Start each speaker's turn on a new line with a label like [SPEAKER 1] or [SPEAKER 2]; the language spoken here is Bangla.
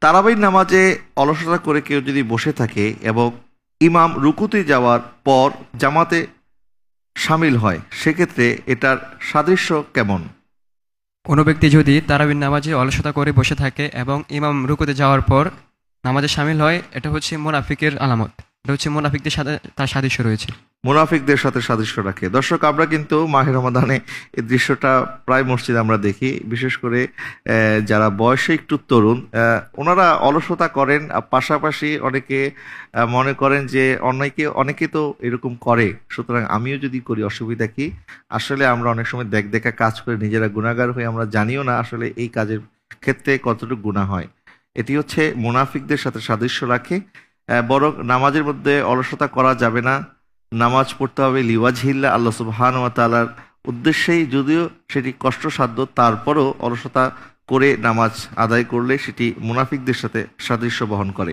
[SPEAKER 1] তারাবির নামাজে অলসতা করে কেউ যদি বসে থাকে এবং ইমাম রুকুতে যাওয়ার পর জামাতে সামিল হয়, সেক্ষেত্রে এটার সাদৃশ্য কেমন?
[SPEAKER 2] কোনো ব্যক্তি যদি তারাবির নামাজে অলসতা করে বসে থাকে এবং ইমাম রুকুতে যাওয়ার পর নামাজে শামিল হয়, এটা হচ্ছে মুনাফিকের আলামত। এটা হচ্ছে মুনাফিকদের সাথে তার সাদৃশ্য রয়েছে।
[SPEAKER 1] মুনাফিকদের সাথে সাদৃশ্য রাখে। দর্শক, আমরা কিন্তু মাহে রমাদানে এই দৃশ্যটা প্রায় মসজিদে আমরা দেখি, বিশেষ করে যারা বয়সে একটু তরুণ, ওনারা অলসতা করেন, পাশাপাশি অনেকে মনে করেন যে অনেকে তো এরকম করে, সুতরাং আমিও যদি করি অসুবিধা কি? আসলে আমরা অনেক সময় দেখা কাজ করে নিজেরা গুনাহগার হয়ে আমরা জানিও না আসলে এই কাজের ক্ষেত্রে কতটুকু গুনাহ হয়। এটি হচ্ছে মুনাফিকদের সাথে সাদৃশ্য রাখে। বরং নামাজের মধ্যে অলসতা করা যাবে না, নামাজ পড়তে হবে লিওয়াজহিল্লাহ, আল্লাহ সুবহানাহু ওয়া তাআলার উদ্দেশ্যেই। যদিও সেটি কষ্টসাধ্য, তারপরও অলসতা করে নামাজ আদায় করলে সেটি মুনাফিকদের সাথে সাদৃশ্য বহন করে।